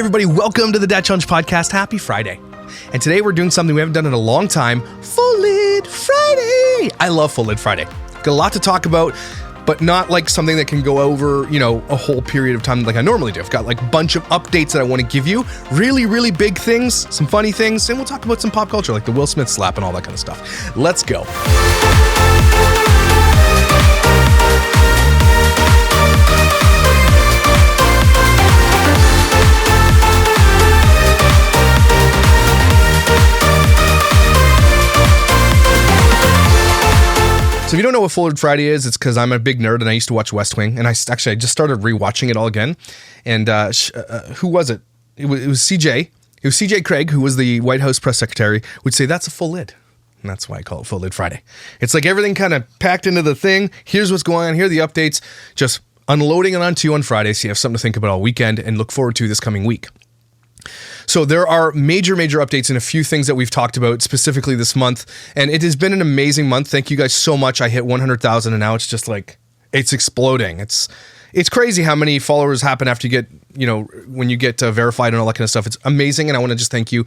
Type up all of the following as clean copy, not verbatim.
everybody, welcome to the Dad Challenge Podcast. Happy Friday. And today we're doing something we haven't done in a long time, Full Lid Friday. I love Full Lid Friday. Got a lot to talk about, but not like something that can go over, a whole period of time like I normally do. I've got like a bunch of updates that I want to give you. Really, really big things, some funny things, and we'll talk about some pop culture like the Will Smith slap and all that kind of stuff. Let's go. So if you don't know what Full Lid Friday is, it's because I'm a big nerd and I used to watch West Wing, and I just started rewatching it all again. And who was it? It was CJ. It was CJ Craig, who was the White House press secretary, would say that's a full lid. And that's why I call it Full Lid Friday. It's like everything kind of packed into the thing. Here's what's going on. Here are the updates. Just unloading it onto you on Friday so you have something to think about all weekend and look forward to this coming week. So there are major updates in a few things that we've talked about specifically this month, and it has been an amazing month. Thank you guys so much. I hit 100,000 and now it's just like, it's exploding. It's crazy how many followers happen after you get, when you get verified and all that kind of stuff. It's amazing, and I want to just thank you.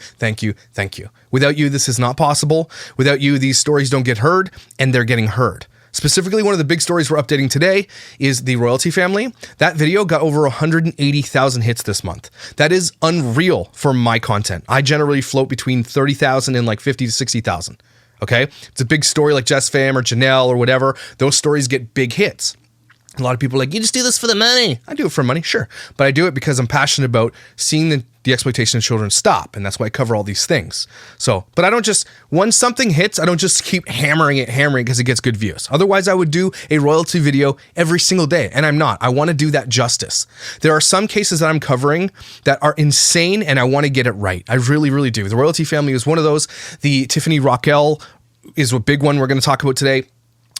Without you, this is not possible. Without you, these stories don't get heard, and they're getting heard. Specifically, one of the big stories we're updating today is the royalty family. That video got over 180,000 hits this month. That is unreal for my content. I generally float between 30,000 and like 50 to 60,000. Okay? It's a big story like Jess Pham or Janelle or whatever. Those stories get big hits. A lot of people are like, you just do this for the money. I do it for money, sure. But I do it because I'm passionate about seeing the exploitation of children stop. And that's why I cover all these things. So, but I don't just, when something hits, I don't just keep hammering it because it gets good views. Otherwise, I would do a royalty video every single day. And I'm not. I want to do that justice. There are some cases that I'm covering that are insane and I want to get it right. I really, really do. The royalty family is one of those. The Tiffany Rockelle is a big one we're going to talk about today.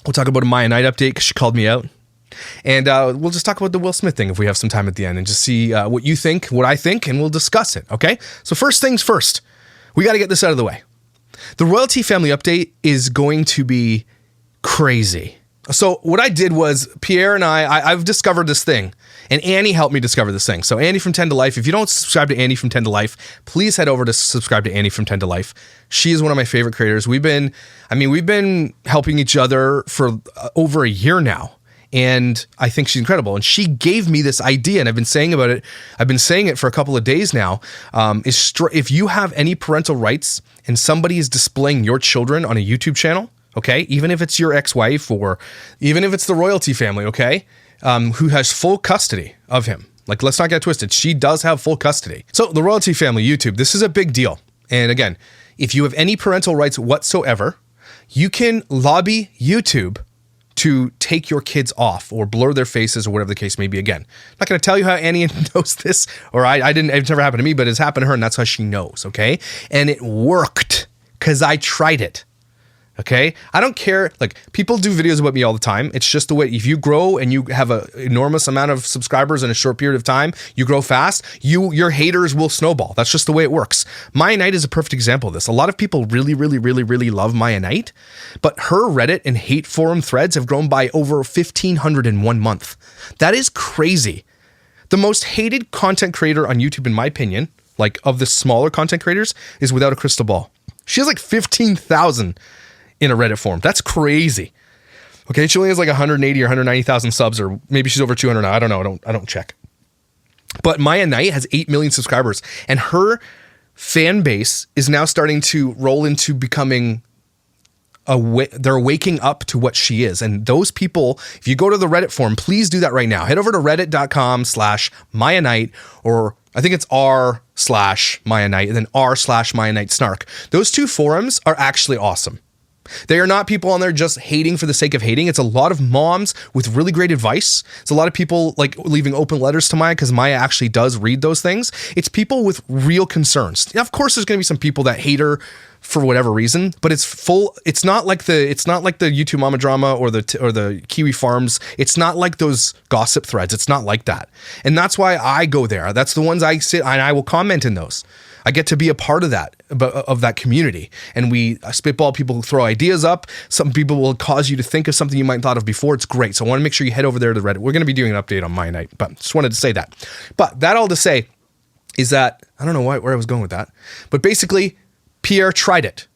We'll talk about a Maia night update because she called me out. And we'll just talk about the Will Smith thing if we have some time at the end and just see what you think, what I think, and we'll discuss it, okay? So first things first, we got to get this out of the way. The royalty family update is going to be crazy. So what I did was Pierre and I've discovered this thing, and Annie helped me discover this thing. So Annie from 10 to Life, if you don't subscribe to Annie from 10 to Life, please head over to subscribe to Annie from 10 to Life. She is one of my favorite creators. We've been helping each other for over a year now. And I think she's incredible. And she gave me this idea, and I've been saying about it. I've been saying it for a couple of days now. If you have any parental rights and somebody is displaying your children on a YouTube channel, okay, even if it's your ex-wife or even if it's the royalty family, okay, who has full custody of him. Like, let's not get twisted. She does have full custody. So the royalty family, YouTube, this is a big deal. And again, if you have any parental rights whatsoever, you can lobby YouTube to take your kids off or blur their faces or whatever the case may be. Again, I'm not going to tell you how Annie knows this, or it's never happened to me, but it's happened to her, and that's how she knows, okay? And it worked because I tried it, okay? I don't care. Like, people do videos about me all the time. It's just the way, if you grow and you have an enormous amount of subscribers in a short period of time, you grow fast, your haters will snowball. That's just the way it works. Maia Night is a perfect example of this. A lot of people really love Maia Night, but her Reddit and hate forum threads have grown by over 1,500 in 1 month. That is crazy. The most hated content creator on YouTube, in my opinion, like of the smaller content creators, is Without a Crystal Ball. She has like 15,000 in a Reddit forum. That's crazy. Okay, she only has like 180 or 190,000 subs, or maybe she's over 200 now. I don't know. I don't check. But Maia Night has 8 million subscribers, and her fan base is now starting to roll into becoming they're waking up to what she is. And those people, if you go to the Reddit forum, please do that right now. Head over to reddit.com/Maia Night, or I think it's r/Maia Night and then r/Maia Night Snark. Those two forums are actually awesome. They are not people on there just hating for the sake of hating. It's a lot of moms with really great advice. It's a lot of people like leaving open letters to Maia because Maia actually does read those things. It's people with real concerns. Of course, there's going to be some people that hate her for whatever reason, but it's not like the YouTube Mama Drama or the Kiwi Farms. It's not like those gossip threads. It's not like that. And that's why I go there. That's the ones I sit and I will comment in those. I get to be a part of that community, and we spitball. People throw ideas up. Some people will cause you to think of something you might have thought of before. It's great. So I want to make sure you head over there to Reddit. We're going to be doing an update on Maia Night, but just wanted to say that. But that all to say, is that, I don't know where I was going with that, but basically Pierre tried it.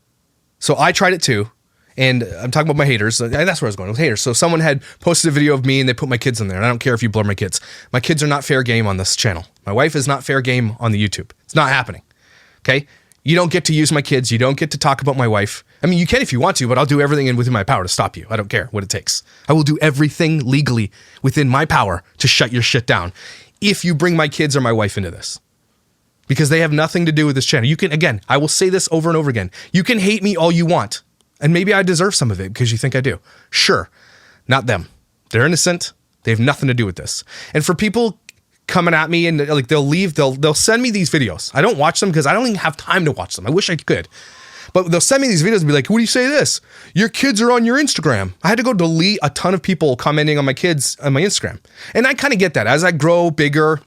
So I tried it too. And I'm talking about my haters. And that's where I was going with haters. So someone had posted a video of me and they put my kids in there. And I don't care if you blur my kids. My kids are not fair game on this channel. My wife is not fair game on the YouTube. It's not happening. Okay? You don't get to use my kids. You don't get to talk about my wife. I mean, you can if you want to, but I'll do everything within my power to stop you. I don't care what it takes. I will do everything legally within my power to shut your shit down if you bring my kids or my wife into this. Because they have nothing to do with this channel. You can, again, I will say this over and over again. You can hate me all you want. And maybe I deserve some of it because you think I do. Sure. Not them. They're innocent. They have nothing to do with this. And for people coming at me and like they'll send me these videos. I don't watch them because I don't even have time to watch them. I wish I could. But they'll send me these videos and be like, what do you say this? Your kids are on your Instagram. I had to go delete a ton of people commenting on my kids on my Instagram. And I kind of get that. As I grow bigger,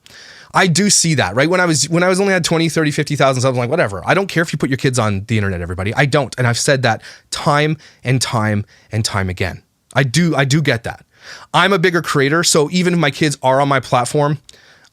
I do see that, right? When I was only had 20, 30, 50,000 subs, I'm like, whatever. I don't care if you put your kids on the internet, everybody. I don't. And I've said that time and time and time again. I do get that. I'm a bigger creator. So even if my kids are on my platform,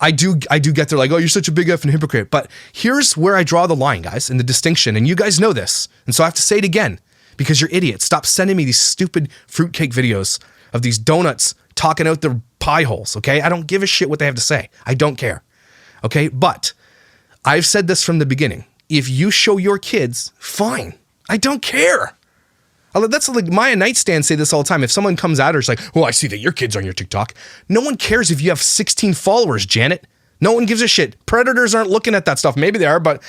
I do get there like, oh, you're such a big effing hypocrite. But here's where I draw the line, guys, and the distinction. And you guys know this. And so I have to say it again because you're idiots. Stop sending me these stupid fruitcake videos of these donuts talking out their pie holes, okay? I don't give a shit what they have to say. I don't care. Okay, but I've said this from the beginning. If you show your kids, fine. I don't care. That's like Maia Nightstand say this all the time. If someone comes at her, it's like, well, I see that your kids are on your TikTok. No one cares if you have 16 followers, Janet. No one gives a shit. Predators aren't looking at that stuff. Maybe they are, but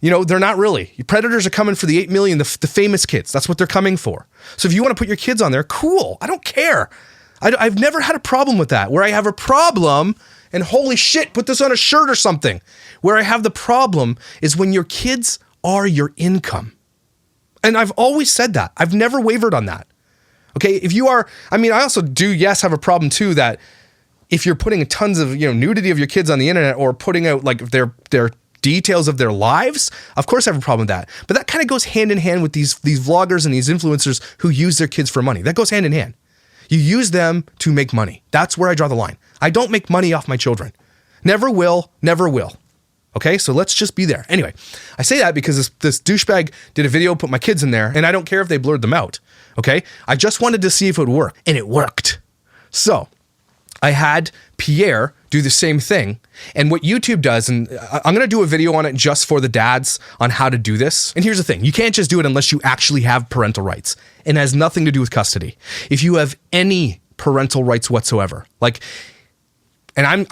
they're not really. Predators are coming for the 8 million, the famous kids. That's what they're coming for. So if you want to put your kids on there, cool. I don't care. I've never had a problem with that. Where I have a problem, and holy shit, put this on a shirt or something. Where I have the problem is when your kids are your income. And I've always said that. I've never wavered on that. Okay, if you are, I also do, yes, have a problem too that if you're putting tons of, nudity of your kids on the internet or putting out like their details of their lives, of course I have a problem with that. But that kind of goes hand in hand with these vloggers and these influencers who use their kids for money. That goes hand in hand. You use them to make money. That's where I draw the line. I don't make money off my children. Never will, never will. Okay, so let's just be there. Anyway, I say that because this douchebag did a video, put my kids in there, and I don't care if they blurred them out. Okay, I just wanted to see if it would work, and it worked. So I had Pierre do the same thing. And what YouTube does, and I'm going to do a video on it just for the dads on how to do this. And here's the thing. You can't just do it unless you actually have parental rights. And it has nothing to do with custody. If you have any parental rights whatsoever, and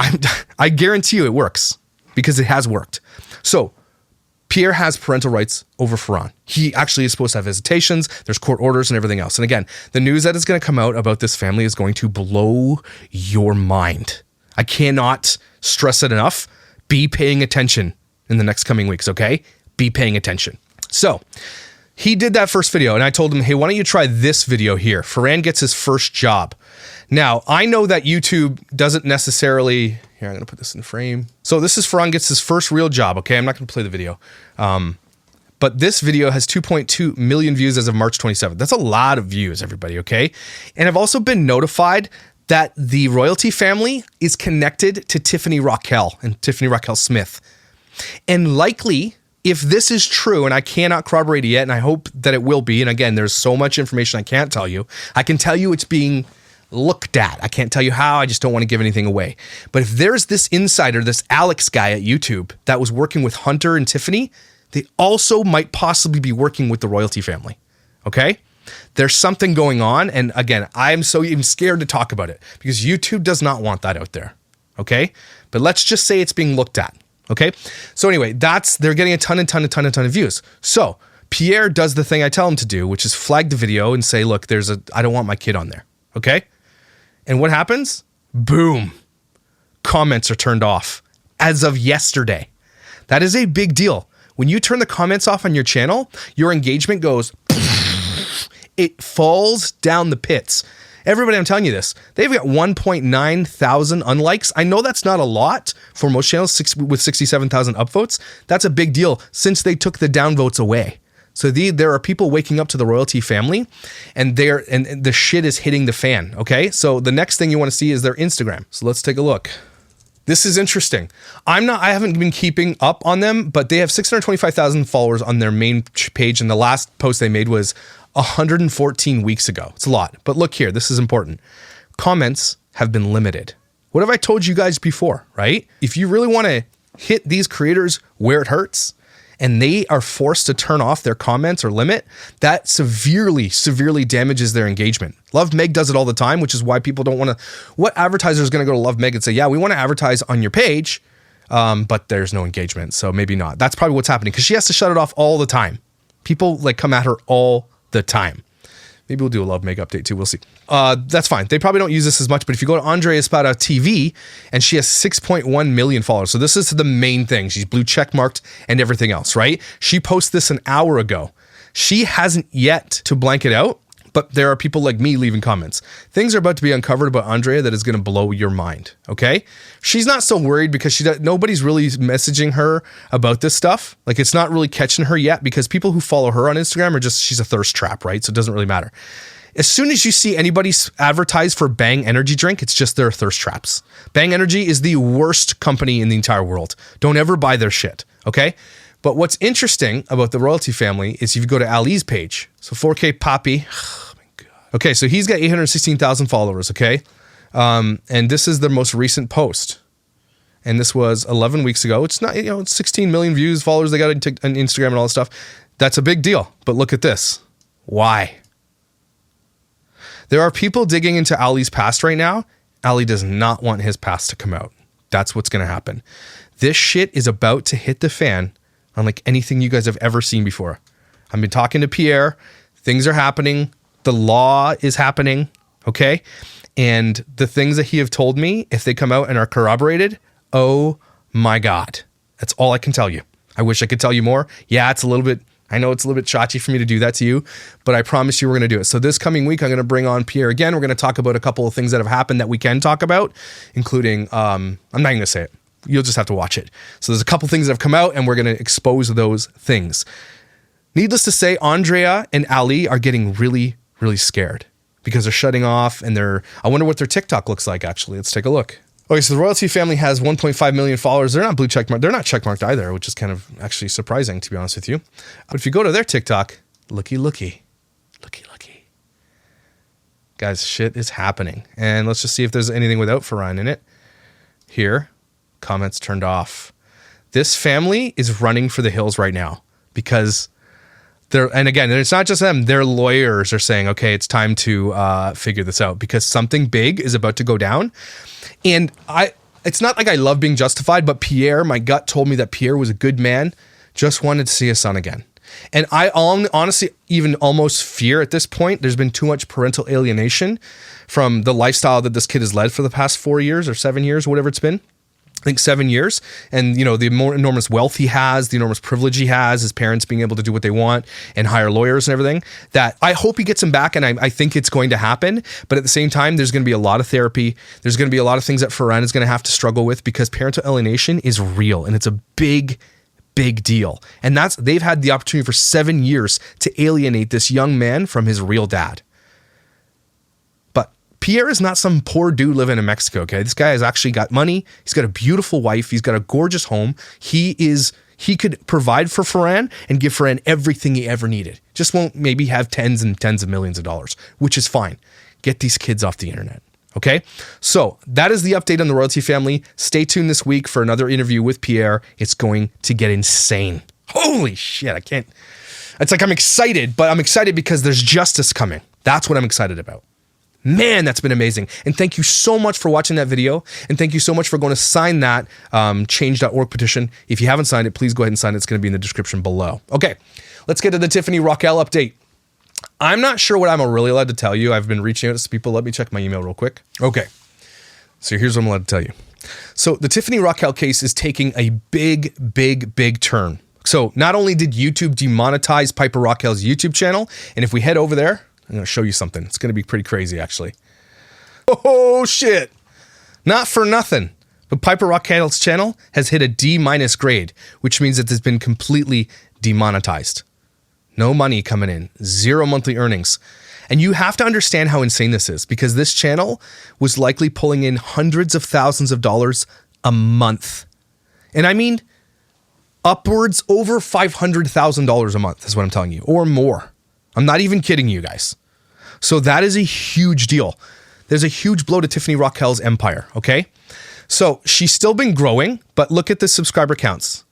I guarantee you it works because it has worked. So Pierre has parental rights over Ferran. He actually is supposed to have visitations. There's court orders and everything else. And again, the news that is going to come out about this family is going to blow your mind. I cannot stress it enough. Be paying attention in the next coming weeks, okay? Be paying attention. So he did that first video and I told him, hey, why don't you try this video here? Ferran gets his first job. Now, I know that YouTube doesn't necessarily... Here, I'm going to put this in frame. So this is Ferran gets his first real job, okay? I'm not going to play the video. But this video has 2.2 million views as of March 27th. That's a lot of views, everybody, okay? And I've also been notified that the royalty family is connected to Tiffany Rockelle and Tiffany Rockelle Smith. And likely, if this is true, and I cannot corroborate it yet, and I hope that it will be, and again, there's so much information I can't tell you. I can tell you it's being looked at. I can't tell you how. I just don't want to give anything away. But if there's this insider, this Alex guy at YouTube that was working with Hunter and Tiffany, they also might possibly be working with the royalty family. Okay? There's something going on. And again, I'm so even scared to talk about it because YouTube does not want that out there. Okay? But let's just say it's being looked at. Okay? So anyway, they're getting a ton of views. So Pierre does the thing I tell him to do, which is flag the video and say, look, I don't want my kid on there. Okay? And what happens? Boom. Comments are turned off as of yesterday. That is a big deal. When you turn the comments off on your channel, your engagement goes, it falls down the pits. Everybody, I'm telling you this. They've got 1.9 thousand unlikes. I know that's not a lot for most channels with 67,000 upvotes. That's a big deal since they took the downvotes away. So there are people waking up to the royalty family and the shit is hitting the fan, okay? So the next thing you want to see is their Instagram. So let's take a look. This is interesting. I haven't been keeping up on them, but they have 625,000 followers on their main page, and the last post they made was 114 weeks ago. It's a lot. But look here, this is important. Comments have been limited. What have I told you guys before, right? If you really want to hit these creators where it hurts, and they are forced to turn off their comments or limit, that severely, severely damages their engagement. Love Meg does it all the time, which is why people don't want to. What advertiser is going to go to Love Meg and say, yeah, we want to advertise on your page, but there's no engagement, so maybe not. That's probably what's happening, because she has to shut it off all the time. People like come at her all the time. Maybe we'll do a Love Meg update too. We'll see. That's fine. They probably don't use this as much, but if you go to Andrea Espada TV, and she has 6.1 million followers. So this is the main thing. She's blue check marked and everything else, right? She posted this an hour ago. She hasn't yet to blank it out, but there are people like me leaving comments. Things are about to be uncovered about Andrea that is going to blow your mind, okay? She's not so worried because nobody's really messaging her about this stuff. Like, it's not really catching her yet because people who follow her on Instagram are just, she's a thirst trap, right? So it doesn't really matter. As soon as you see anybody advertise for Bang Energy drink, it's just their thirst traps. Bang Energy is the worst company in the entire world. Don't ever buy their shit, okay? But what's interesting about the royalty family is if you go to Ali's page, so 4K Poppy, okay, so he's got 816,000 followers, okay? And this is their most recent post. And this was 11 weeks ago. It's not, it's 16 million views, followers they got on Instagram and all that stuff. That's a big deal. But look at this. Why? There are people digging into Ali's past right now. Ali does not want his past to come out. That's what's going to happen. This shit is about to hit the fan unlike anything you guys have ever seen before. I've been talking to Pierre. Things are happening. The law is happening, okay? And the things that he have told me, if they come out and are corroborated, oh my God. That's all I can tell you. I wish I could tell you more. Yeah, I know it's a little bit chachi for me to do that to you, but I promise you we're going to do it. So this coming week, I'm going to bring on Pierre again. We're going to talk about a couple of things that have happened that we can talk about, including, I'm not going to say it. You'll just have to watch it. So there's a couple things that have come out, and we're going to expose those things. Needless to say, Andrea and Ali are getting really, really scared because they're shutting off, and I wonder what their TikTok looks like, actually. Let's take a look. Okay, so the royalty family has 1.5 million followers. They're not blue checkmarked. They're not checkmarked either, which is kind of actually surprising, to be honest with you. But if you go to their TikTok, looky. Guys, shit is happening. And let's just see if there's anything without Farhan in it. Here, comments turned off. This family is running for the hills right now because and again, it's not just them, their lawyers are saying, okay, it's time to figure this out because something big is about to go down. And it's not like I love being justified, but Pierre, my gut told me that Pierre was a good man, just wanted to see his son again. And I honestly even almost fear at this point, there's been too much parental alienation from the lifestyle that this kid has led for the past 4 years or 7 years, whatever it's been. I think 7 years, and the more enormous wealth he has, the enormous privilege he has, his parents being able to do what they want and hire lawyers and everything, that I hope he gets him back, and I think it's going to happen. But at the same time, there's going to be a lot of therapy. There's going to be a lot of things that Farhan is going to have to struggle with because parental alienation is real, and it's a big deal. And they've had the opportunity for 7 years to alienate this young man from his real dad. Pierre is not some poor dude living in Mexico, okay? This guy has actually got money. He's got a beautiful wife. He's got a gorgeous home. He could provide for Farhan and give Farhan everything he ever needed. Just won't maybe have tens and tens of millions of dollars, which is fine. Get these kids off the internet, okay? So that is the update on the royalty family. Stay tuned this week for another interview with Pierre. It's going to get insane. Holy shit, I can't. It's like I'm excited, but I'm excited because there's justice coming. That's what I'm excited about. Man, that's been amazing. And thank you so much for watching that video. And thank you so much for going to sign that change.org petition. If you haven't signed it, please go ahead and sign it. It's going to be in the description below. Okay, let's get to the Tiffany Rockelle update. I'm not sure what I'm really allowed to tell you. I've been reaching out to some people. Let me check my email real quick. Okay, so here's what I'm allowed to tell you. So the Tiffany Rockelle case is taking a big turn. So not only did YouTube demonetize Piper Rockelle's YouTube channel, and if we head over there, I'm going to show you something. It's going to be pretty crazy, actually. Oh, shit. Not for nothing, but Piper Rockelle's channel has hit a D- grade, which means that it's been completely demonetized. No money coming in. 0 monthly earnings. And you have to understand how insane this is, because this channel was likely pulling in hundreds of thousands of dollars a month. And I mean upwards over $500,000 a month is what I'm telling you, or more. I'm not even kidding you guys. So that is a huge deal. There's a huge blow to Tiffany Rockelle's empire, okay? So she's still been growing, but look at the subscriber counts.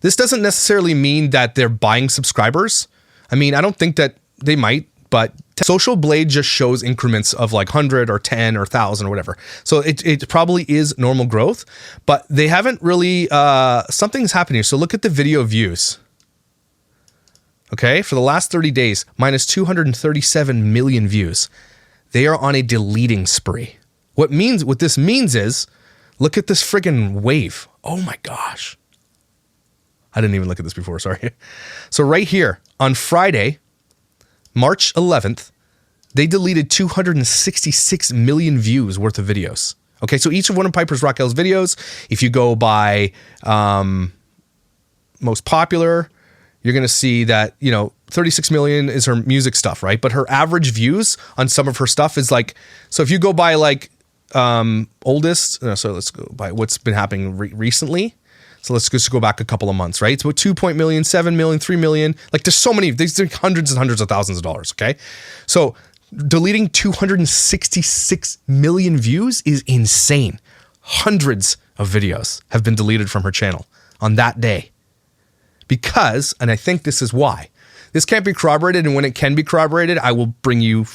This doesn't necessarily mean that they're buying subscribers. I mean, I don't think that they might, but Social Blade just shows increments of like 100 or 10 or 1,000 or whatever. So it probably is normal growth, but they haven't really, something's happening. So look at the video views. Okay, for the last 30 days, minus 237 million views. They are on a deleting spree. What this means is, look at this friggin' wave. Oh my gosh. I didn't even look at this before, sorry. So right here, on Friday, March 11th, they deleted 266 million views worth of videos. Okay, so each of one of Piper's Rockelle's videos, if you go by most popular, you're going to see that, 36 million is her music stuff, right? But her average views on some of her stuff is like, so if you go by like oldest, so let's go by what's been happening recently. So let's just go back a couple of months, right? It's about 2 million, 7 million, 3 million. Like there's so many, there's hundreds and hundreds of thousands of dollars, okay? So deleting 266 million views is insane. Hundreds of videos have been deleted from her channel on that day. Because, and I think this is why, this can't be corroborated, and when it can be corroborated, I will bring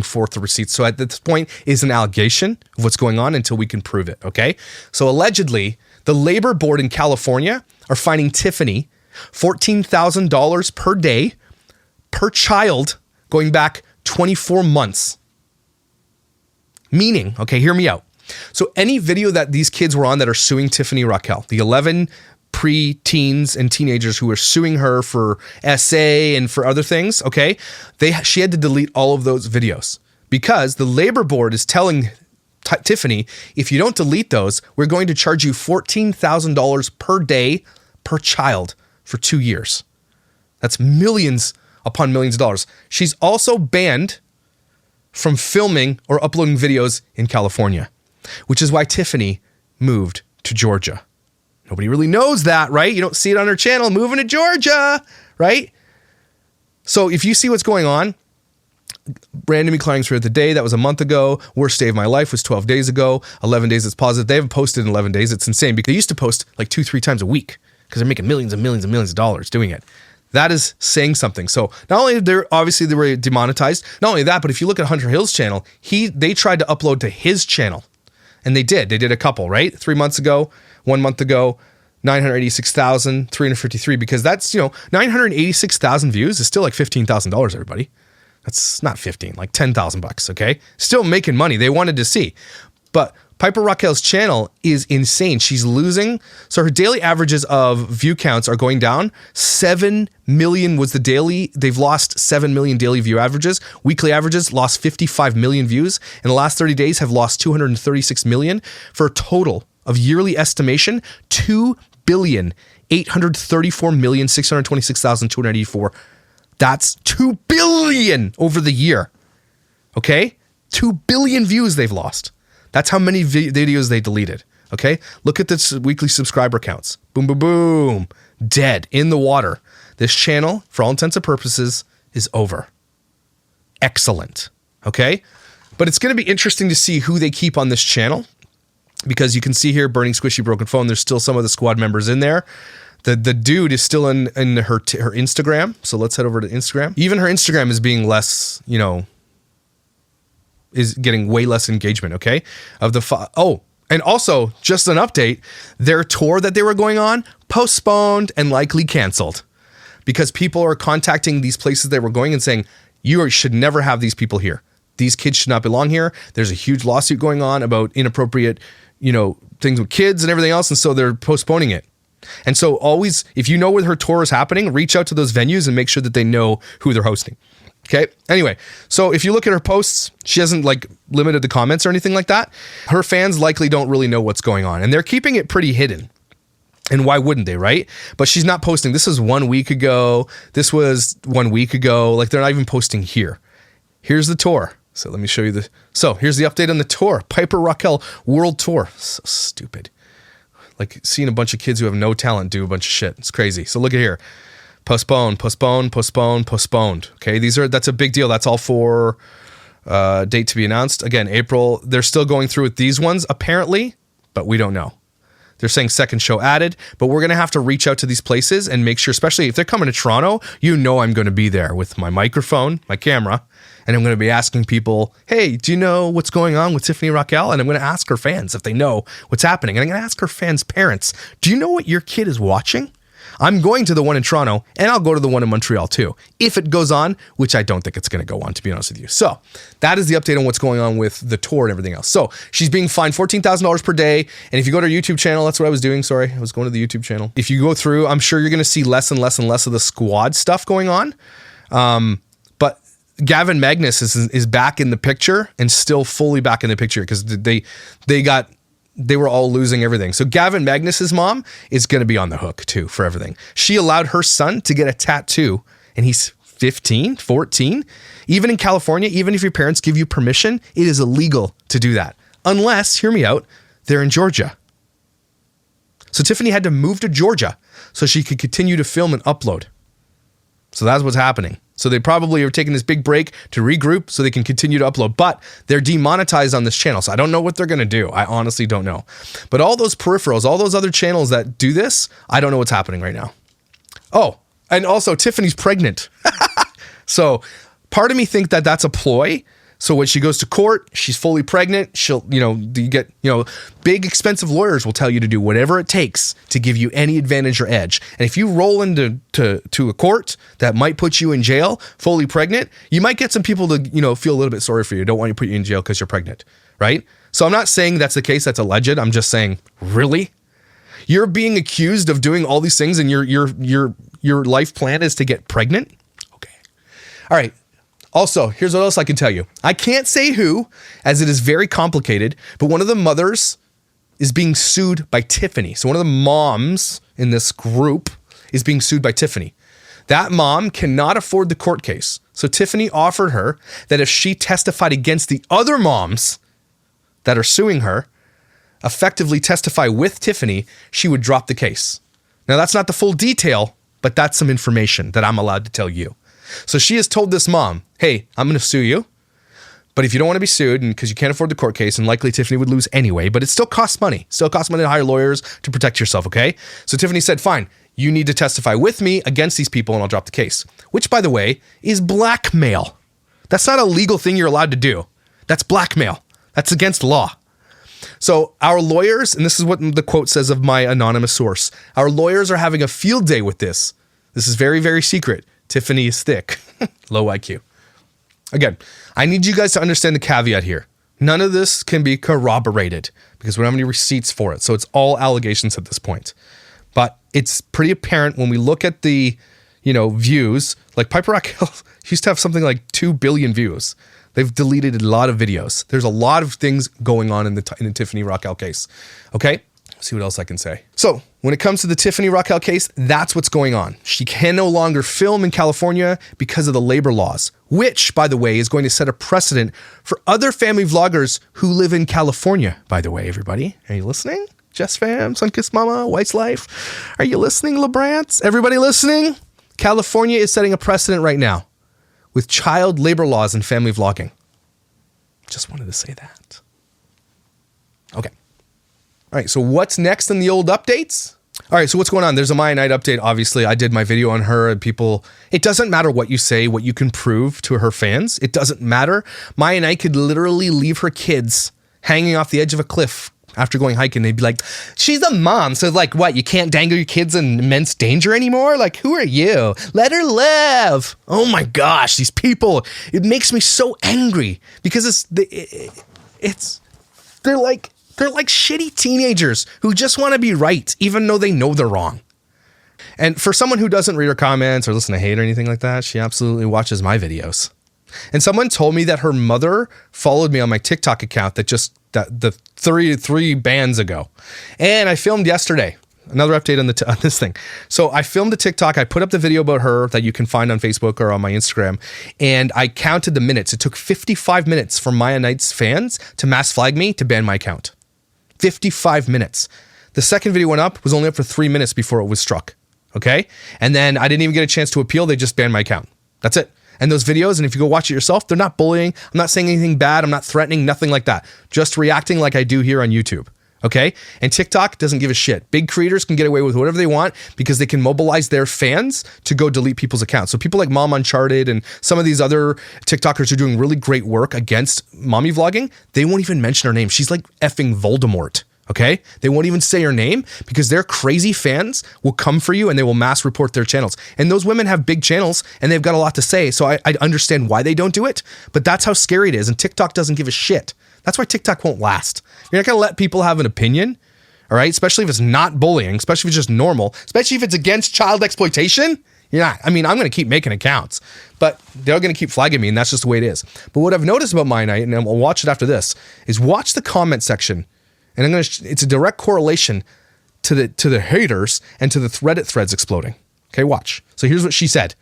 forth the receipts. So at this point is an allegation of what's going on until we can prove it, okay? So allegedly, the labor board in California are fining Tiffany $14,000 per day per child going back 24 months. Meaning, okay, hear me out. So any video that these kids were on that are suing Tiffany Rockelle, the 11 pre-teens and teenagers who are suing her for SA and for other things, okay? She had to delete all of those videos because the labor board is telling Tiffany, if you don't delete those, we're going to charge you $14,000 per day per child for 2 years. That's millions upon millions of dollars. She's also banned from filming or uploading videos in California, which is why Tiffany moved to Georgia. Nobody really knows that, right? You don't see it on her channel, moving to Georgia, right? So if you see what's going on, random declines for the day, that was a month ago. Worst day of my life was 12 days ago. 11 days it's positive. They haven't posted in 11 days. It's insane because they used to post like 2-3 times a week because they're making millions and millions and millions of dollars doing it. That is saying something. So not only they were demonetized, not only that, but if you look at Hunter Hill's channel, they tried to upload to his channel. And they did a couple, right? 3 months ago, 1 month ago, 986,353, because that's, 986,000 views is still like $15,000, everybody. That's not 15, like $10,000, okay? Still making money. They wanted to see. But Piper Rockelle's channel is insane. She's losing. So her daily averages of view counts are going down. 7 million was the daily. They've lost 7 million daily view averages. Weekly averages lost 55 million views. In the last 30 days have lost 236 million for a total of yearly estimation, 2,834,626,284. That's 2 billion over the year. Okay? 2 billion views they've lost. That's how many videos they deleted. Okay? Look at the weekly subscriber counts. Boom, boom, boom. Dead. In the water. This channel, for all intents and purposes, is over. Excellent. Okay? But it's going to be interesting to see who they keep on this channel, because you can see here, Burning Squishy Broken Phone, there's still some of the squad members in there. The dude is still in her Instagram. So let's head over to Instagram. Even her Instagram is being less, is getting way less engagement, okay? And also, just an update, their tour that they were going on, postponed and likely canceled. Because people are contacting these places they were going and saying, you should never have these people here. These kids should not belong here. There's a huge lawsuit going on about inappropriate, things with kids and everything else. And so they're postponing it. And so always, if you know where her tour is happening, reach out to those venues and make sure that they know who they're hosting. Okay. Anyway, so if you look at her posts, she hasn't limited the comments or anything like that. Her fans likely don't really know what's going on, and they're keeping it pretty hidden. And why wouldn't they, right? But she's not posting. This was 1 week ago. This was 1 week ago. They're not even posting here. Here's the tour. So let me show you so here's the update on the tour. Piper Rockelle World Tour. So stupid. Like seeing a bunch of kids who have no talent do a bunch of shit. It's crazy. So look at here. Postponed. Okay, that's a big deal. That's all for date to be announced. Again, April. They're still going through with these ones, apparently, but we don't know. They're saying second show added, but we're going to have to reach out to these places and make sure, especially if they're coming to Toronto, I'm going to be there with my microphone, my camera, and I'm going to be asking people, hey, do you know what's going on with Tiffany Rockelle? And I'm going to ask her fans if they know what's happening. And I'm going to ask her fans' parents, do you know what your kid is watching? I'm going to the one in Toronto, and I'll go to the one in Montreal too, if it goes on, which I don't think it's going to go on, to be honest with you. So that is the update on what's going on with the tour and everything else. So she's being fined $14,000 per day. And if you go to her YouTube channel, that's what I was doing. Sorry, I was going to the YouTube channel. If you go through, I'm sure you're going to see less and less and less of the squad stuff going on. But Gavin Magnus is back in the picture and still fully back in the picture because they were all losing everything. So Gavin Magnus's mom is going to be on the hook too for everything. She allowed her son to get a tattoo and he's 15, 14. Even in California, even if your parents give you permission, it is illegal to do that. Unless, hear me out, they're in Georgia. So Tiffany had to move to Georgia so she could continue to film and upload. So that's what's happening. So they probably are taking this big break to regroup so they can continue to upload, but they're demonetized on this channel. So I don't know what they're going to do. I honestly don't know. But all those peripherals, all those other channels that do this, I don't know what's happening right now. Oh, and also Tiffany's pregnant. So part of me think that that's a ploy. So when she goes to court, she's fully pregnant. She'll, you get, big expensive lawyers will tell you to do whatever it takes to give you any advantage or edge. And if you roll into a court that might put you in jail, fully pregnant, you might get some people to, feel a little bit sorry for you. Don't want you to put you in jail because you're pregnant, right? So I'm not saying that's the case. That's alleged. I'm just saying, really? You're being accused of doing all these things and your life plan is to get pregnant? Okay. All right. Also, here's what else I can tell you. I can't say who, as it is very complicated, but one of the mothers is being sued by Tiffany. So one of the moms in this group is being sued by Tiffany. That mom cannot afford the court case. So Tiffany offered her that if she testified against the other moms that are suing her, effectively testify with Tiffany, she would drop the case. Now, that's not the full detail, but that's some information that I'm allowed to tell you. So she has told this mom, hey, I'm going to sue you. But if you don't want to be sued, and because you can't afford the court case, and likely Tiffany would lose anyway, but it still costs money. Still costs money to hire lawyers to protect yourself, okay? So Tiffany said, fine, you need to testify with me against these people and I'll drop the case. Which, by the way, is blackmail. That's not a legal thing you're allowed to do. That's blackmail. That's against law. So our lawyers, and this is what the quote says of my anonymous source, our lawyers are having a field day with this. This is very, very secret. Tiffany is thick. Low IQ. Again, I need you guys to understand the caveat here. None of this can be corroborated because we don't have any receipts for it. So it's all allegations at this point. But it's pretty apparent when we look at the, views. Like Piper Rockelle used to have something like 2 billion views. They've deleted a lot of videos. There's a lot of things going on in the Tiffany Rockelle case. Okay? See what else I can say. So when it comes to the Tiffany Rockelle case, that's what's going on. She can no longer film in California because of the labor laws, which, by the way, is going to set a precedent for other family vloggers who live in California. By the way, everybody, are you listening? Jess Fam, Sunkiss Mama, White's Life. Are you listening, LeBrants? Everybody listening? California is setting a precedent right now with child labor laws and family vlogging. Just wanted to say that. Okay. All right, so what's next in the old updates? All right, so what's going on? There's a Maia night update. Obviously, I did my video on her and people, it doesn't matter what you say, what you can prove to her fans. It doesn't matter. Maia night could literally leave her kids hanging off the edge of a cliff after going hiking. They'd be like, she's a mom. So like, what? You can't dangle your kids in immense danger anymore? Like, who are you? Let her live. Oh my gosh, these people, it makes me so angry because they're like shitty teenagers who just want to be right, even though they know they're wrong. And for someone who doesn't read her comments or listen to hate or anything like that, she absolutely watches my videos. And someone told me that her mother followed me on my TikTok account the three bands ago. And I filmed yesterday. Another update on this thing. So I filmed the TikTok. I put up the video about her that you can find on Facebook or on my Instagram. And I counted the minutes. It took 55 minutes for Maia Night's fans to mass flag me to ban my account. 55 minutes. The second video went up, was only up for 3 minutes before it was struck. Okay? And then I didn't even get a chance to appeal. They just banned my account. That's it. And those videos, and if you go watch it yourself, they're not bullying. I'm not saying anything bad. I'm not threatening, nothing like that. Just reacting like I do here on YouTube. Okay? And TikTok doesn't give a shit. Big creators can get away with whatever they want because they can mobilize their fans to go delete people's accounts. So people like Mom Uncharted and some of these other TikTokers who are doing really great work against mommy vlogging, they won't even mention her name. She's like effing Voldemort. Okay? They won't even say her name because their crazy fans will come for you and they will mass report their channels. And those women have big channels and they've got a lot to say. So I understand why they don't do it, but that's how scary it is. And TikTok doesn't give a shit. That's why TikTok won't last. You're not going to let people have an opinion, all right? Especially if it's not bullying, especially if it's just normal, especially if it's against child exploitation. You're not. I mean, I'm going to keep making accounts, but they're going to keep flagging me, and that's just the way it is. But what I've noticed about my night, and I'll watch it after this, is watch the comment section. And it's a direct correlation to the haters and to the Reddit threads exploding. Okay, watch. So here's what she said.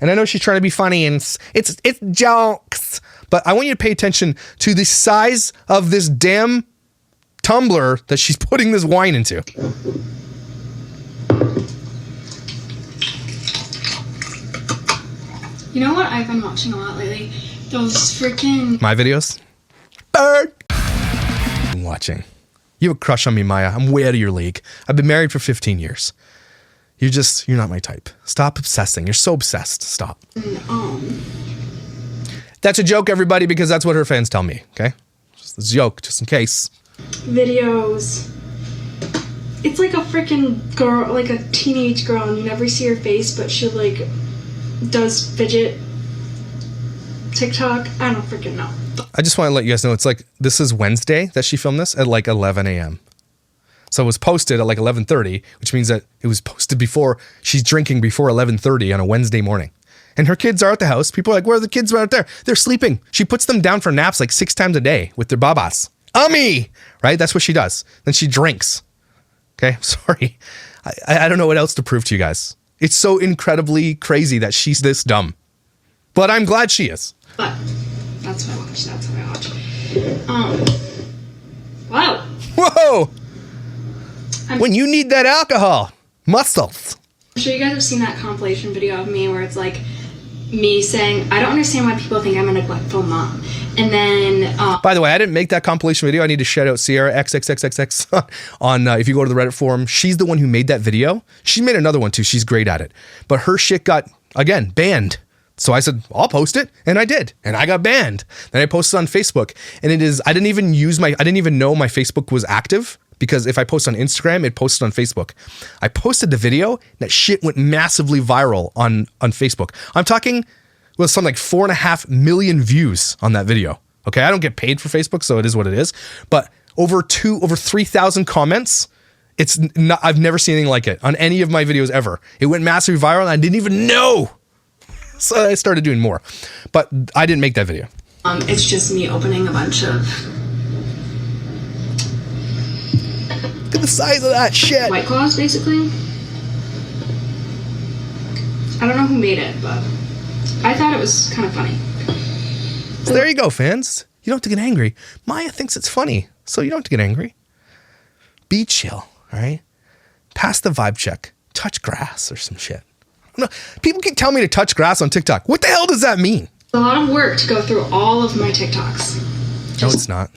And I know she's trying to be funny and it's jokes, but I want you to pay attention to the size of this damn tumbler that she's putting this wine into. You know what I've been watching a lot lately? Those freaking... My videos? Bird! I'm watching. You have a crush on me, Maya. I'm way out of your league. I've been married for 15 years. You're not my type. Stop obsessing. You're so obsessed. Stop. That's a joke, everybody, because that's what her fans tell me, okay? Just a joke, just in case. Videos. It's like a freaking girl, like a teenage girl, and you never see her face, but she, like, does fidget TikTok. I don't freaking know. I just want to let you guys know, it's like, this is Wednesday that she filmed this at like 11 a.m. So it was posted at like 11:30, which means that it was posted before, she's drinking before 11:30 on a Wednesday morning. And her kids are at the house. People are like, where are the kids out there? They're sleeping. She puts them down for naps like 6 times a day with their babas. Ummy! Right? That's what she does. Then she drinks. Okay? Sorry. I don't know what else to prove to you guys. It's so incredibly crazy that she's this dumb. But I'm glad she is. But that's what I watch. That's what I watch. Wow. Whoa! When you need that alcohol. Muscles. I'm sure you guys have seen that compilation video of me where it's like me saying, I don't understand why people think I'm a neglectful mom. And then... By the way, I didn't make that compilation video. I need to shout out Sierra XXXXX on, if you go to the Reddit forum, she's the one who made that video. She made another one too. She's great at it. But her shit got, again, banned. So I said, I'll post it. And I did. And I got banned. Then I posted on Facebook. And I didn't even know my Facebook was active. Because if I post on Instagram, it posted on Facebook. I posted the video, that shit went massively viral on Facebook. I'm talking, well, something like 4.5 million views on that video. Okay, I don't get paid for Facebook, so it is what it is. But over 3,000 comments. It's not, I've never seen anything like it on any of my videos ever. It went massively viral and I didn't even know. So I started doing more. But I didn't make that video. It's just me opening a bunch of... Look at the size of that shit. White Claws, basically. I don't know who made it, but I thought it was kind of funny. So there you go, fans. You don't have to get angry. Maya thinks it's funny, so you don't have to get angry. Be chill, all right? Pass the vibe check. Touch grass or some shit. No, people keep telling me to touch grass on TikTok. What the hell does that mean? It's a lot of work to go through all of my TikToks. No, it's not.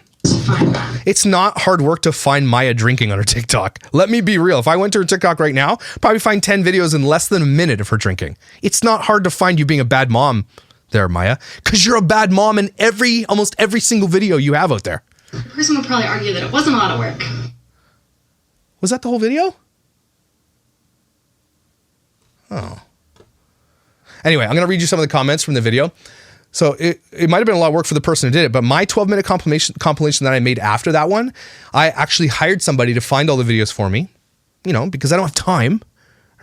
Find that. It's not hard work to find Maya drinking on her TikTok. Let me be real. If I went to her TikTok right now, probably find 10 videos in less than a minute of her drinking. It's not hard to find you being a bad mom there, Maya, because you're a bad mom in almost every single video you have out there. The person would probably argue that it wasn't a lot of work. Was that the whole video? Oh. Anyway, I'm going to read you some of the comments from the video. So it might have been a lot of work for the person who did it, but my 12-minute compilation that I made after that one, I actually hired somebody to find all the videos for me, because I don't have time,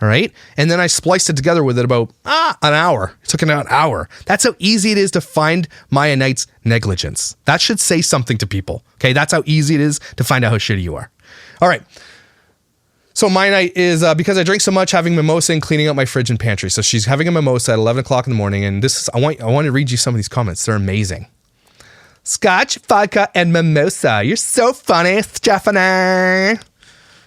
all right? And then I spliced it together with it about an hour. It took an hour. That's how easy it is to find Maya Knight's negligence. That should say something to people, okay? That's how easy it is to find out how shitty you are. All right. So my night is, because I drink so much, having mimosa and cleaning out my fridge and pantry. So she's having a mimosa at 11 o'clock in the morning. And I want to read you some of these comments. They're amazing. Scotch, vodka, and mimosa. You're so funny, Stephanie.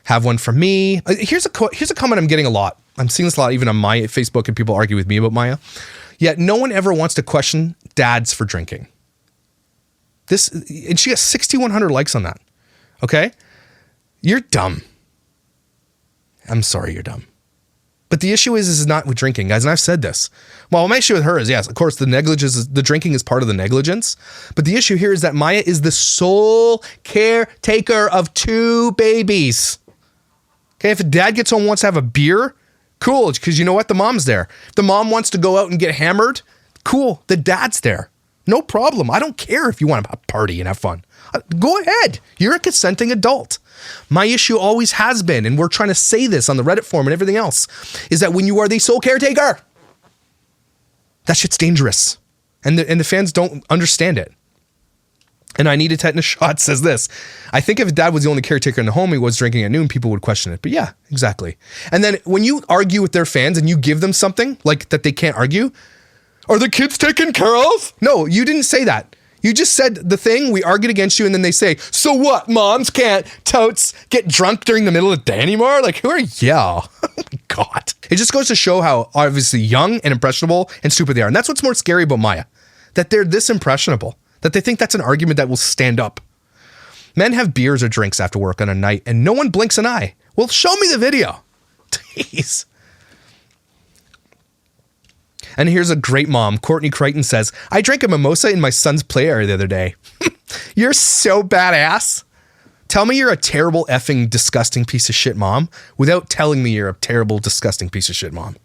have one for me. Here's a comment I'm getting a lot. I'm seeing this a lot even on my Facebook, and people argue with me about Maia. Yet no one ever wants to question dads for drinking. And she has 6,100 likes on that. Okay? You're dumb. I'm sorry, you're dumb. But the issue is not with drinking, guys, and I've said this. Well, my issue with her is, yes, of course, the drinking is part of the negligence. But the issue here is that Maia is the sole caretaker of 2 babies. Okay, if a dad gets home and wants to have a beer, cool, because you know what? The mom's there. If the mom wants to go out and get hammered, cool, the dad's there. No problem. I don't care if you want to party and have fun. Go ahead. You're a consenting adult. My issue always has been, and we're trying to say this on the Reddit forum and everything else, is that when you are the sole caretaker, that shit's dangerous. And the fans don't understand it. And I Need a Tetanus Shot says this. I think if dad was the only caretaker in the home he was drinking at noon, people would question it. But yeah, exactly. And then when you argue with their fans and you give them something like that they can't argue, are the kids taken care of? No, you didn't say that. You just said the thing, we argued against you, and then they say, so what, moms can't totes get drunk during the middle of the day anymore? Like, who are you? Oh my God. It just goes to show how obviously young and impressionable and stupid they are. And that's what's more scary about Maia, that they're this impressionable, that they think that's an argument that will stand up. Men have beers or drinks after work on a night, and no one blinks an eye. Well, show me the video. Jeez. And here's a great mom. Courtney Crichton says, I drank a mimosa in my son's play area the other day. You're so badass. Tell me you're a terrible, effing, disgusting piece of shit mom without telling me you're a terrible, disgusting piece of shit mom.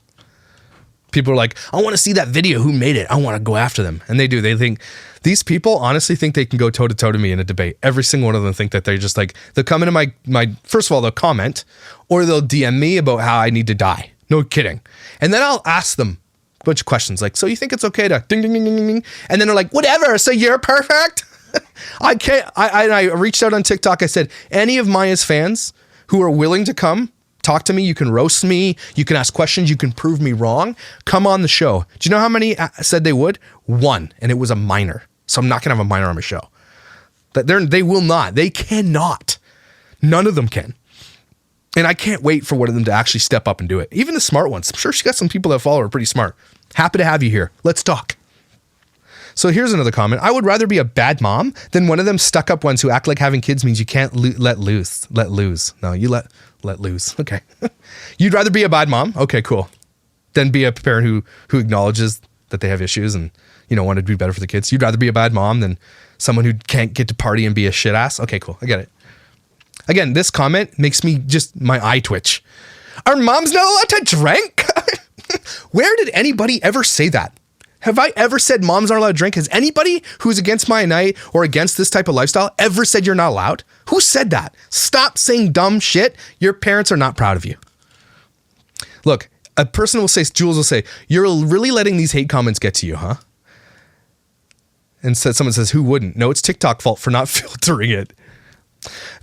People are like, I want to see that video. Who made it? I want to go after them. And they do. They think, these people honestly think they can go toe to toe to me in a debate. Every single one of them think that they're just like, they'll come into my first of all, they'll comment, or they'll DM me about how I need to die. No kidding. And then I'll ask them a bunch of questions like, so you think it's okay to ding, ding, ding, ding, ding? And then they're like, whatever. So you're perfect. I can't. I reached out on TikTok. I said, any of Maia's fans who are willing to come talk to me, you can roast me, you can ask questions, you can prove me wrong, come on the show. Do you know how many said they would? 1, and it was a minor. So I'm not gonna have a minor on my show. They will not. They cannot. None of them can. And I can't wait for one of them to actually step up and do it. Even the smart ones. I'm sure she got some people that follow her pretty smart. Happy to have you here. Let's talk. So here's another comment. I would rather be a bad mom than one of them stuck up ones who act like having kids means you can't let loose. No, you let loose. Okay. You'd rather be a bad mom? Okay, cool. Than be a parent who acknowledges that they have issues and, want to do better for the kids. You'd rather be a bad mom than someone who can't get to party and be a shit ass? Okay, cool. I get it. Again, this comment makes me just my eye twitch. Are moms not allowed to drink? Where did anybody ever say that? Have I ever said moms aren't allowed to drink? Has anybody who's against my night or against this type of lifestyle ever said you're not allowed? Who said that? Stop saying dumb shit. Your parents are not proud of you. Look, a person will say, Jules will say, you're really letting these hate comments get to you, huh? And someone says, who wouldn't? No, it's TikTok fault for not filtering it.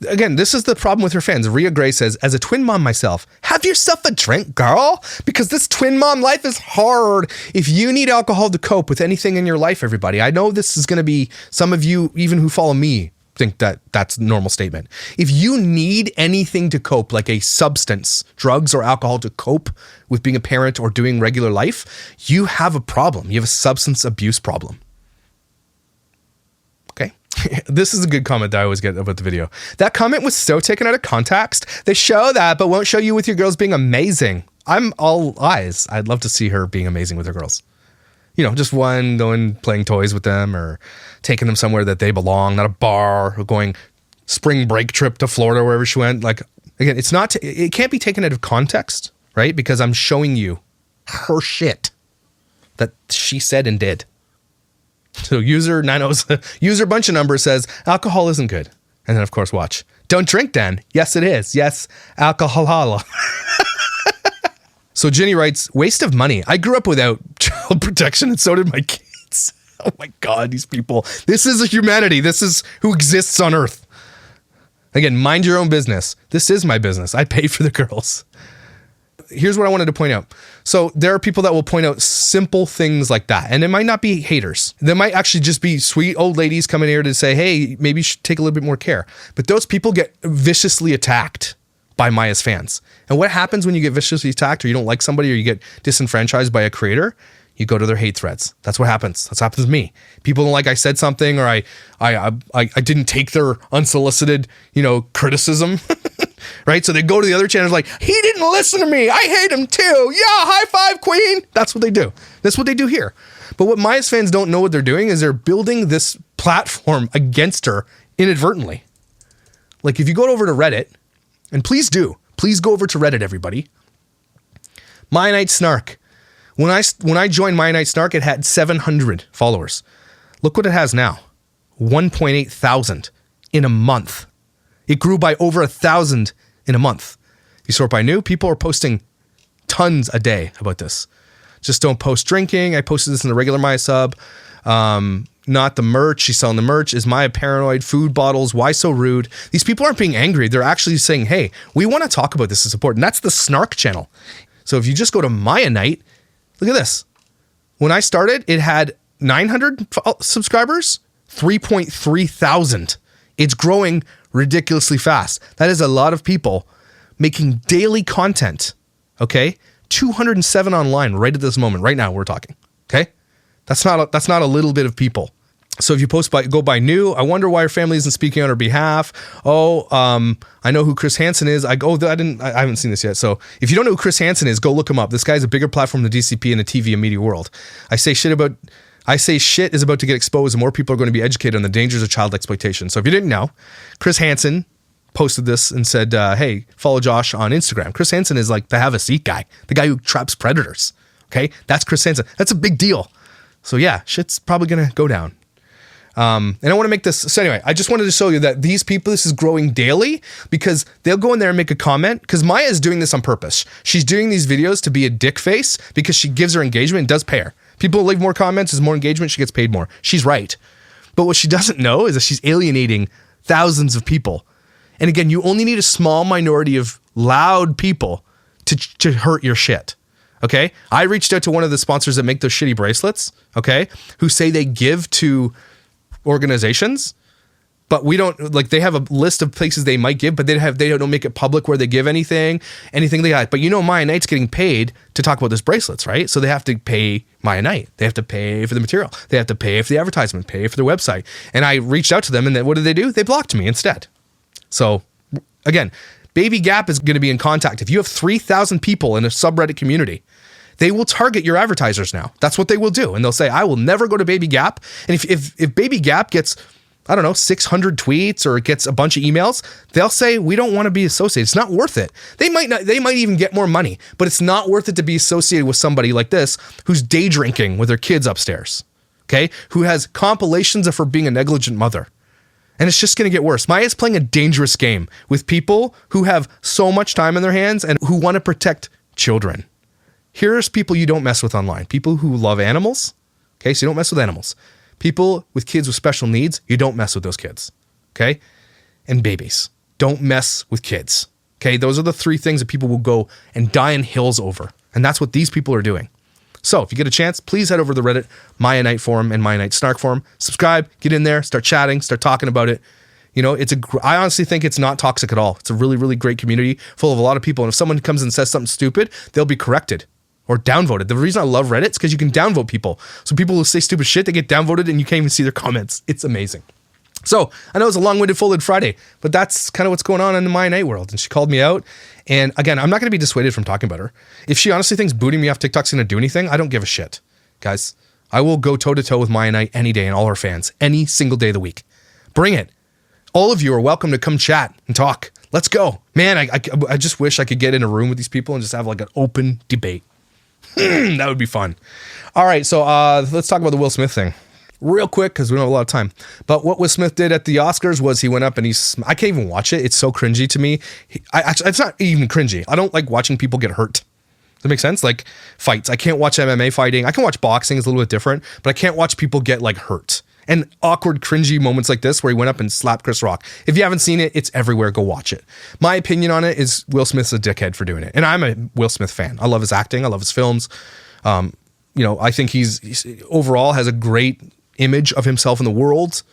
Again, this is the problem with her fans. Rhea Gray says, as a twin mom myself, have yourself a drink, girl, because this twin mom life is hard. If you need alcohol to cope with anything in your life, everybody, I know this is going to be, some of you, even who follow me, think that that's a normal statement. If you need anything to cope, like a substance, drugs or alcohol to cope with being a parent or doing regular life, you have a problem. You have a substance abuse problem. Okay. This is a good comment that I always get about the video. That comment was so taken out of context. They show that, but won't show you with your girls being amazing. I'm all eyes. I'd love to see her being amazing with her girls. Just one going playing toys with them or taking them somewhere that they belong, not a bar, or going spring break trip to Florida, wherever she went. Like, again, it can't be taken out of context, right? Because I'm showing you her shit that she said and did. So user bunch of numbers says alcohol isn't good. And then of course, watch. Don't drink then. Yes, it is. Yes, alcohol. So Ginny writes, waste of money. I grew up without child protection and so did my kids. Oh my God, these people. This is a humanity. This is who exists on earth. Again, mind your own business. This is my business. I pay for the girls. Here's what I wanted to point out. So there are people that will point out simple things like that. And it might not be haters. They might actually just be sweet old ladies coming here to say, hey, maybe you should take a little bit more care. But those people get viciously attacked by Maia's fans. And what happens when you get viciously attacked or you don't like somebody or you get disenfranchised by a creator? You go to their hate threads. That's what happens. That's what happens to me. People don't like I said something or I didn't take their unsolicited, criticism. Right? So they go to the other channels like, he didn't listen to me. I hate him too. Yeah, high five, queen. That's what they do. That's what they do here. But what Maia's fans don't know what they're doing is they're building this platform against her inadvertently. Like if you go over to Reddit, and please go over to Reddit, everybody. Maia Night Snark. When I joined Maia Night Snark, it had 700 followers. Look what it has now. 1.8 thousand in a month. It grew by over 1,000 in a month. You sort by new, people are posting tons a day about this. Just don't post drinking. I posted this in the regular Maia sub. Not the merch. She's selling the merch. Is Maia paranoid? Food bottles. Why so rude? These people aren't being angry. They're actually saying, hey, we want to talk about this as support. And that's the Snark channel. So if you just go to Maia Night, look at this. When I started, it had 900 subscribers, 3.3 thousand. It's growing ridiculously fast. That is a lot of people making daily content. Okay. 207 online right at this moment. Right now we're talking. Okay. That's not a little bit of people. So if you go by new, I wonder why her family isn't speaking on her behalf. I know who Chris Hansen is. I haven't seen this yet. So if you don't know who Chris Hansen is, go look him up. This guy's a bigger platform than DCP in the TV and media world. I say shit is about to get exposed and more people are going to be educated on the dangers of child exploitation. So if you didn't know, Chris Hansen posted this and said, hey, follow Josh on Instagram. Chris Hansen is like the have a seat guy, the guy who traps predators. Okay. That's Chris Hansen. That's a big deal. So yeah, shit's probably going to go down. And I want to make this. So anyway, I just wanted to show you that these people, this is growing daily because they'll go in there and make a comment because Maia is doing this on purpose. She's doing these videos to be a dick face because she gives her engagement and does pay her. People leave more comments, there's more engagement, she gets paid more. She's right. But what she doesn't know is that she's alienating thousands of people. And again, you only need a small minority of loud people to hurt your shit. Okay? I reached out to one of the sponsors that make those shitty bracelets, okay, who say they give to organizations, but we don't, like, they have a list of places they might give, but they don't make it public where they give anything they got. But Maia Night's getting paid to talk about this bracelets, right? So they have to pay Maia Night. They have to pay for the material. They have to pay for the advertisement, pay for their website. And I reached out to them and then what did they do? They blocked me instead. So again, Baby Gap is going to be in contact. If you have 3,000 people in a subreddit community, they will target your advertisers now. That's what they will do. And they'll say, I will never go to Baby Gap. And if Baby Gap gets, 600 tweets or it gets a bunch of emails, they'll say, we don't want to be associated. It's not worth it. They might even get more money, but it's not worth it to be associated with somebody like this who's day drinking with her kids upstairs. Okay. Who has compilations of her being a negligent mother. And it's just going to get worse. Maia's playing a dangerous game with people who have so much time in their hands and who want to protect children. Here's people you don't mess with online. People who love animals. Okay, so you don't mess with animals. People with kids with special needs, you don't mess with those kids. Okay? And babies. Don't mess with kids. Okay? Those are the three things that people will go and die in hills over. And that's what these people are doing. So if you get a chance, please head over to the Reddit, Maia Night Forum and Maia Night Snark Forum. Subscribe, get in there, start chatting, start talking about it. I honestly think it's not toxic at all. It's a really, really great community full of a lot of people. And if someone comes and says something stupid, they'll be corrected. Or downvoted. The reason I love Reddit is because you can downvote people. So people who say stupid shit, they get downvoted and you can't even see their comments. It's amazing. So I know it's a long-winded folded Friday, but that's kind of what's going on in the Maia Night world. And she called me out. And again, I'm not going to be dissuaded from talking about her. If she honestly thinks booting me off TikTok's going to do anything, I don't give a shit. Guys, I will go toe-to-toe with Maia Night any day and all her fans, any single day of the week. Bring it. All of you are welcome to come chat and talk. Let's go. Man, I just wish I could get in a room with these people and just have like an open debate. That would be fun. All right, so let's talk about the Will Smith thing real quick because we don't have a lot of time. But what Will Smith did at the Oscars was he went up and I can't even watch it. It's so cringy to me. It's not even cringy. I don't like watching people get hurt. Does that make sense? Like fights. I can't watch MMA fighting. I can watch boxing. It's a little bit different, but I can't watch people get like hurt. And awkward, cringy moments like this where he went up and slapped Chris Rock. If you haven't seen it, it's everywhere. Go watch it. My opinion on it is Will Smith's a dickhead for doing it. And I'm a Will Smith fan. I love his acting. I love his films. I think he's overall has a great image of himself in the world.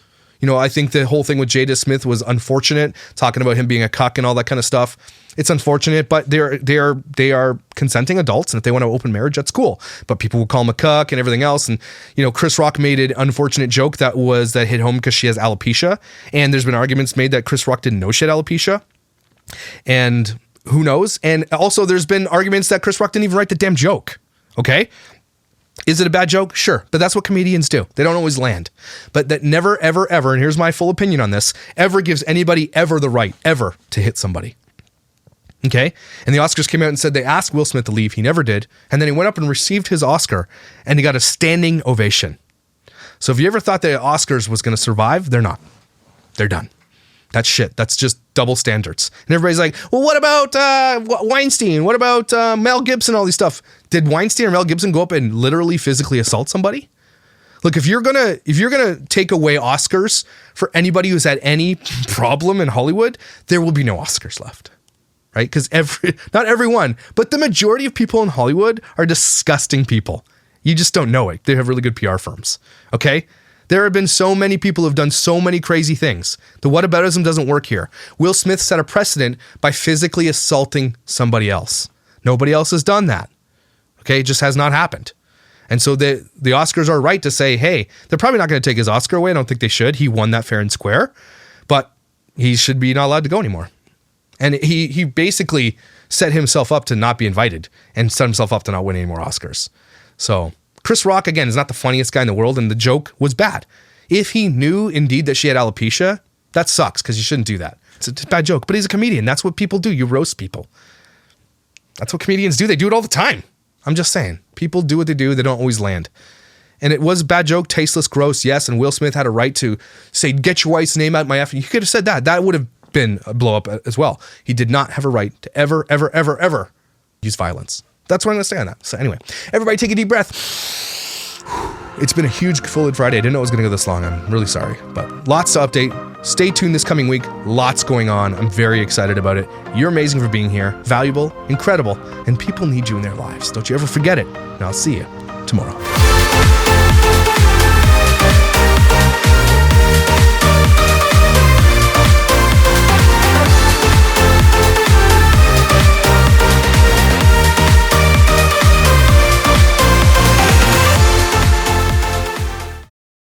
You know, I think the whole thing with Jada Smith was unfortunate, talking about him being a cuck and all that kind of stuff. It's unfortunate, but they are consenting adults, and if they want to open marriage, that's cool. But people will call him a cuck and everything else. And, you know, Chris Rock made an unfortunate joke that hit home because she has alopecia. And there's been arguments made that Chris Rock didn't know she had alopecia. And who knows? And also there's been arguments that Chris Rock didn't even write the damn joke. Okay? Is it a bad joke? Sure. But that's what comedians do. They don't always land. But that never, ever, ever, and here's my full opinion on this, ever gives anybody ever the right, ever, to hit somebody. Okay? And the Oscars came out and said they asked Will Smith to leave. He never did. And then he went up and received his Oscar, and he got a standing ovation. So if you ever thought the Oscars was going to survive, they're not. They're done. That's shit. That's just double standards. And everybody's like, well, what about Weinstein? What about Mel Gibson? All these stuff. Did Weinstein or Mel Gibson go up and literally physically assault somebody? Look, if you're gonna take away Oscars for anybody who's had any problem in Hollywood, there will be no Oscars left, right? Because not everyone, but the majority of people in Hollywood are disgusting people. You just don't know it. They have really good PR firms. Okay. There have been so many people who have done so many crazy things. The whataboutism doesn't work here. Will Smith set a precedent by physically assaulting somebody else. Nobody else has done that. Okay, it just has not happened. And so the Oscars are right to say, hey, they're probably not going to take his Oscar away. I don't think they should. He won that fair and square, but he should be not allowed to go anymore. And he basically set himself up to not be invited and set himself up to not win any more Oscars. So Chris Rock, again, is not the funniest guy in the world, and the joke was bad. If he knew indeed that she had alopecia, that sucks because you shouldn't do that. It's a bad joke, but he's a comedian. That's what people do. You roast people. That's what comedians do. They do it all the time. I'm just saying. People do what they do. They don't always land. And it was a bad joke, tasteless, gross, yes, and Will Smith had a right to say, get your wife's name out my effing. You could have said that. That would have been a blow up as well. He did not have a right to ever, ever, ever, ever use violence. That's what I'm going to say on that. So anyway, everybody take a deep breath. It's been a huge Full Friday. I didn't know it was going to go this long. I'm really sorry, but lots to update. Stay tuned this coming week. Lots going on. I'm very excited about it. You're amazing for being here. Valuable, incredible, and people need you in their lives. Don't you ever forget it. And I'll see you tomorrow.